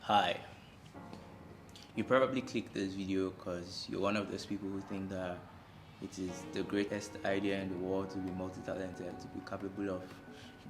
Hi, you probably clicked this video because you're one of those people who think that it is the greatest idea in the world to be multi-talented, to be capable of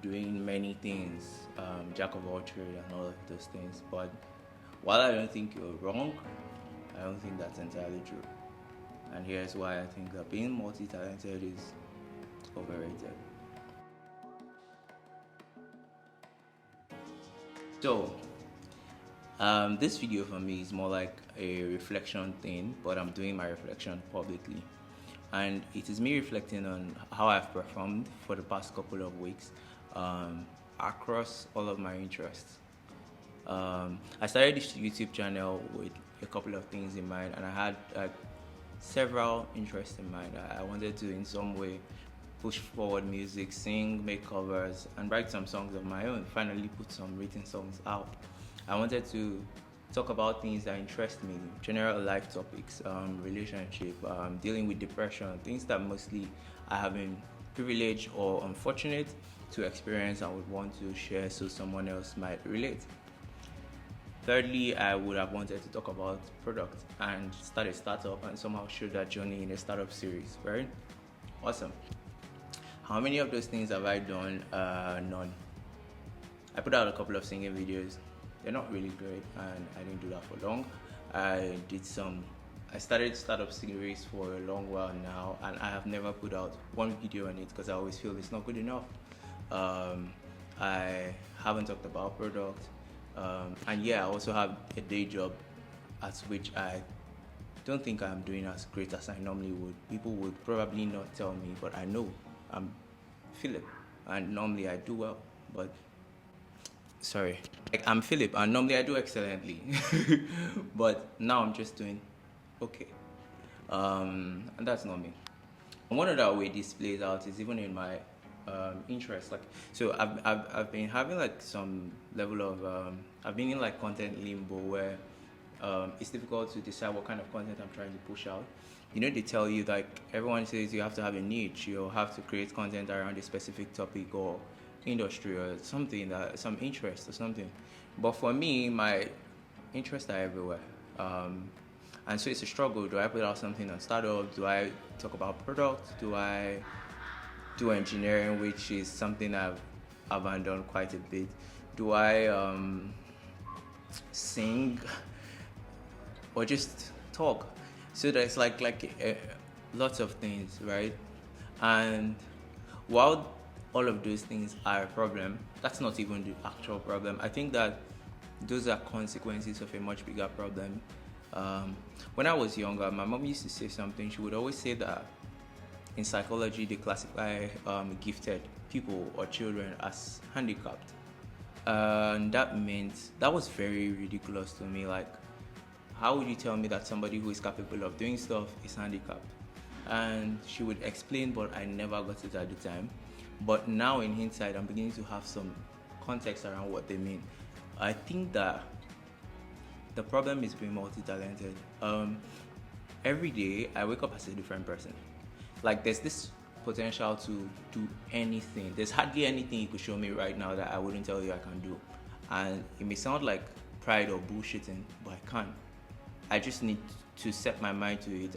doing many things, jack of all trades and all of those things. But while I don't think you're wrong, I don't think that's entirely true. And here's why I think that being multi-talented is overrated. So, this video for me is more like a reflection thing, but I'm doing my reflection publicly. And it is me reflecting on how I've performed for the past couple of weeks across all of my interests. I started this YouTube channel with a couple of things in mind, and I had several interests in mind. I wanted to, in some way, push forward music, sing, make covers, and write some songs of my own. Finally, put some written songs out. I wanted to talk about things that interest me, general life topics, relationship, dealing with depression, things that mostly I have been privileged or unfortunate to experience and would want to share so someone else might relate. Thirdly, I would have wanted to talk about product and start a startup and somehow show that journey in a startup series, right? Awesome. How many of those things have I done? None. I put out a couple of singing videos. They're not really great, and I didn't do that for long. I started startup series for a long while now, and I have never put out one video on it because I always feel it's not good enough. I haven't talked about product, and yeah, I also have a day job at which I don't think I'm doing as great as I normally would. People would probably not tell me, but I know I'm Philip, and normally I do well, but sorry, like I'm Philip, and normally I do excellently, but now I'm just doing okay, and that's not me. And one other way this plays out is even in my interest. Like, so I've been having like some level of I've been in like content limbo where it's difficult to decide what kind of content I'm trying to push out. You know, they tell you, like, everyone says you have to have a niche, you have to create content around a specific topic or industry or something, that some interest or something. But for me, my interests are everywhere. And so it's a struggle. Do I put out something on startup? Do I talk about product? Do I do engineering, which is something I've abandoned quite a bit? Do I sing or just talk? So there's lots of things, right? And while all of those things are a problem, that's not even the actual problem. I think that those are consequences of a much bigger problem. When I was younger, my mom used to say something. She would always say that in psychology they classify gifted people or children as handicapped, and that was very ridiculous to me. Like, how would you tell me that somebody who is capable of doing stuff is handicapped? And she would explain, but I never got it at the time. But now in hindsight, I'm beginning to have some context around what they mean. I think that the problem is being multi-talented. Every day I wake up as a different person. Like, there's this potential to do anything. There's hardly anything you could show me right now that I wouldn't tell you I can do. And it may sound like pride or bullshitting, but I can't. I just need to set my mind to it.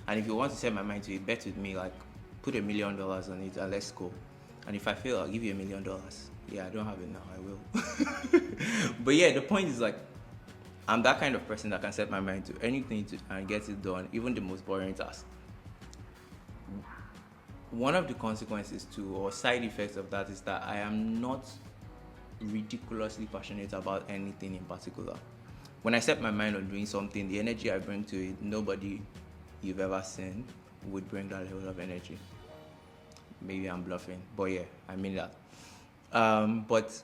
And if you want to set my mind to it, bet with me, like, put $1 million on it and let's go. And if I fail, I'll give you $1 million. Yeah, I don't have it now, I will. But yeah, the point is, like, I'm that kind of person that can set my mind to anything and get it done, even the most boring task. One of the consequences to, or side effects of that, is that I am not ridiculously passionate about anything in particular. When I set my mind on doing something, the energy I bring to it, nobody you've ever seen would bring that level of energy. Maybe I'm bluffing, but yeah, I mean that. But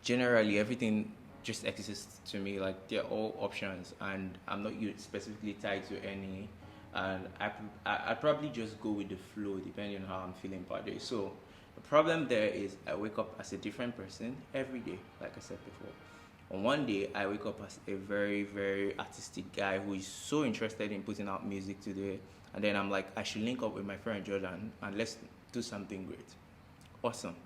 generally, everything just exists to me. Like, they're all options, and I'm not specifically tied to any. And I probably just go with the flow depending on how I'm feeling per day. So the problem there is I wake up as a different person every day, like I said before. On one day, I wake up as a very, very artistic guy who is so interested in putting out music today. And then I'm like, I should link up with my friend Jordan and let's do something great. Awesome.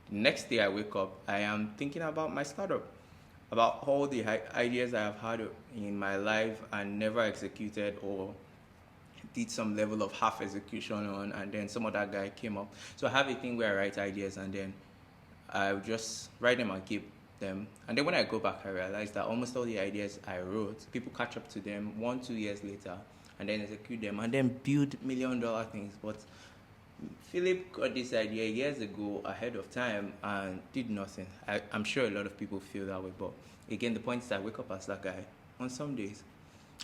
The next day I wake up, I am thinking about my startup. about all the ideas I have had in my life and never executed, or did some level of half execution on, and then some other guy came up. So I have a thing where I write ideas and then I would just write them and keep them. And then when I go back, I realize that almost all the ideas I wrote, people catch up to them 1-2 years later and then execute them and then build $1 million things. But Philip got this idea years ago ahead of time and did nothing. I'm sure a lot of people feel that way, but again, the point is I wake up as that guy on some days.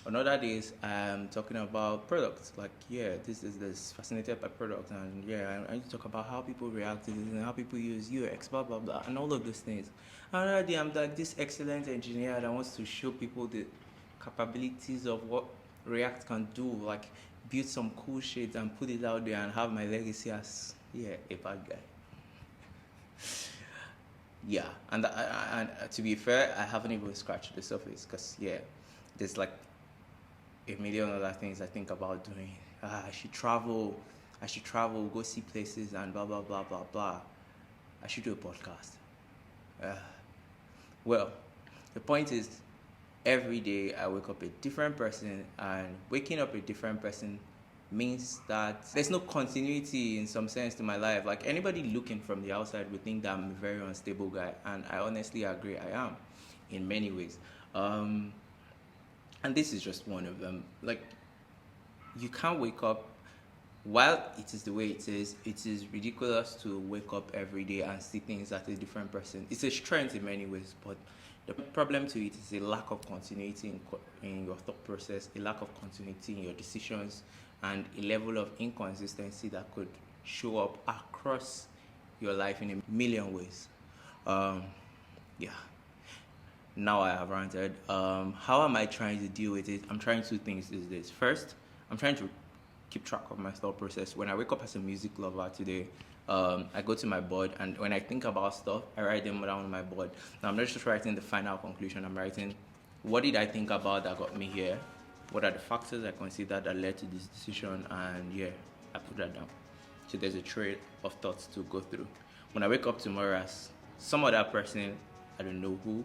On other days, I'm talking about products. Like, yeah, this fascinated by product, and yeah, I need to talk about how people react to this and how people use UX, blah blah blah, and all of those things. Another day, I'm like this excellent engineer that wants to show people the capabilities of what React can do, like build some cool shit and put it out there and have my legacy as a bad guy. Yeah, and to be fair, I haven't even scratched the surface because there's like a million other things I think about doing. I should travel, go see places, and blah blah blah blah blah. I should do a podcast. Well, the point is, every day I wake up a different person, and waking up a different person means that there's no continuity in some sense to my life. Like, anybody looking from the outside would think that I'm a very unstable guy, and I honestly agree I am in many ways. And this is just one of them. Like, you can't wake up, while it is the way it is ridiculous to wake up every day and see things as a different person. It's a strength in many ways, but the problem to it is a lack of continuity in your thought process, a lack of continuity in your decisions, and a level of inconsistency that could show up across your life in a million ways. Now I have ranted. How am I trying to deal with it? I'm trying two things these days. First, I'm trying to keep track of my thought process. When I wake up as a music lover today, I go to my board, and when I think about stuff, I write them down on my board. Now, I'm not just writing the final conclusion. I'm writing, what did I think about that got me here? What are the factors I considered that led to this decision? And I put that down. So there's a trail of thoughts to go through. When I wake up tomorrow as some other person, I don't know who,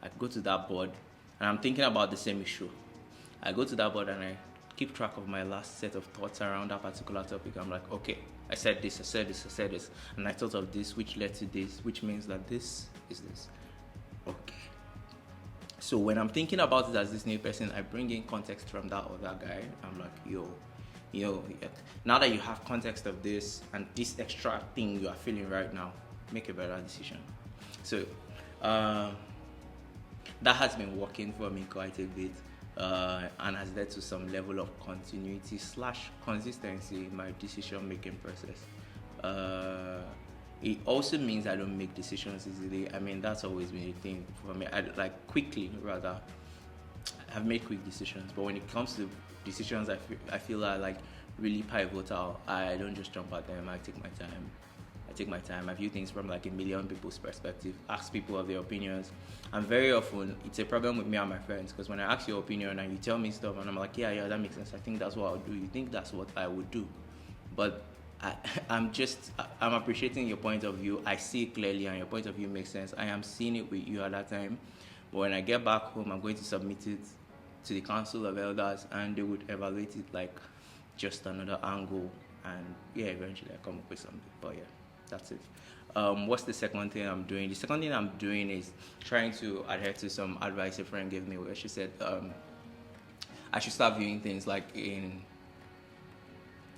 I go to that board and I'm thinking about the same issue. I go to that board and I keep track of my last set of thoughts around that particular topic. I'm like, okay, I said this, and I thought of this, which led to this, which means that this is this. Okay. So when I'm thinking about it as this new person, I bring in context from that other guy. I'm like, now that you have context of this and this extra thing you are feeling right now, make a better decision. So that has been working for me quite a bit, and has led to some level of continuity / consistency in my decision making process. It also means I don't make decisions easily. I mean, that's always been a thing for me. I've made quick decisions, but when it comes to decisions I feel are like really pivotal, I don't just jump at them. I take my time. I view things from like a million people's perspective, ask people of their opinions. And very often it's a problem with me and my friends, because when I ask your opinion and you tell me stuff and I'm like, yeah, that makes sense, I think that's what I'll do, you think that's what I would do. But I'm appreciating your point of view. I see it clearly and your point of view makes sense. I am seeing it with you at that time. But when I get back home, I'm going to submit it to the Council of Elders and they would evaluate it like just another angle. And eventually I come up with something. But that's it. What's the second thing I'm doing? The second thing I'm doing is trying to adhere to some advice a friend gave me, where she said I should start viewing things like in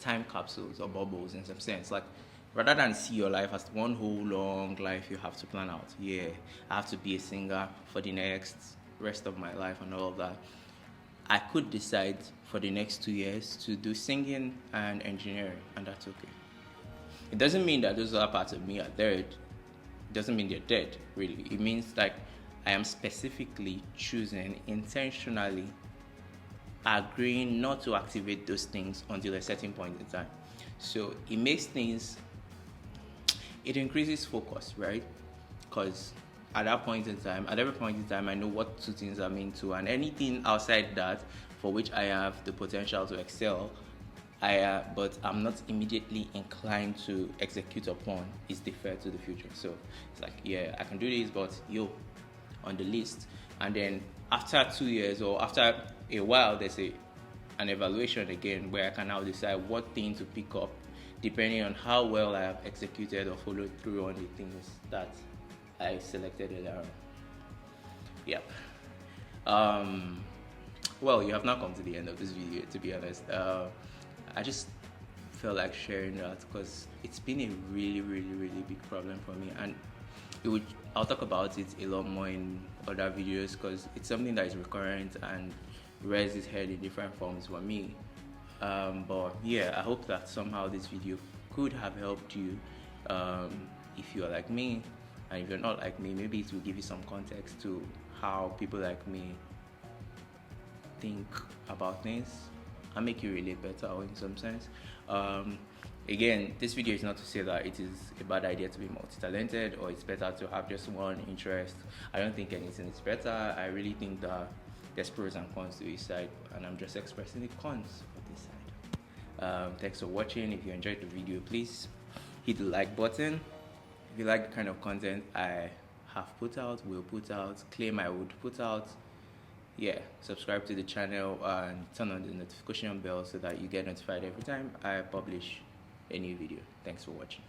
time capsules or bubbles in some sense. Like, rather than see your life as one whole long life you have to plan out. I have to be a singer for the next rest of my life and all of that. I could decide for the next 2 years to do singing and engineering, and that's okay. It doesn't mean that those other parts of me are dead. It doesn't mean they're dead, really. It means like I am specifically choosing, intentionally agreeing not to activate those things until a certain point in time. So it makes things, it increases focus, right? Because at every point in time, I know what two things I'm into, and anything outside that for which I have the potential to excel, but I'm not immediately inclined to execute upon, is deferred to the future. So it's like, I can do this, but on the list, and then after 2 years or after a while, there's an evaluation again where I can now decide what thing to pick up depending on how well I have executed or followed through on the things that I selected earlier on. Yep. Well, you have now come to the end of this video, to be honest. I just felt like sharing that because it's been a really, really, really big problem for me, and I'll talk about it a lot more in other videos because it's something that is recurrent and rears its head in different forms for me. But yeah, I hope that somehow this video could have helped you. If you're like me, and if you're not like me, maybe it will give you some context to how people like me think about things and make you relate better, or in some sense. Again, this video is not to say that it is a bad idea to be multi-talented or it's better to have just one interest. I don't think anything is better. I really think that there's pros and cons to each side, and I'm just expressing the cons for this side. Thanks for watching. If you enjoyed the video, please hit the like button. If you like the kind of content I have put out, will put out, claim I would put out, yeah, subscribe to the channel and turn on the notification bell so that you get notified every time I publish a new video. Thanks for watching.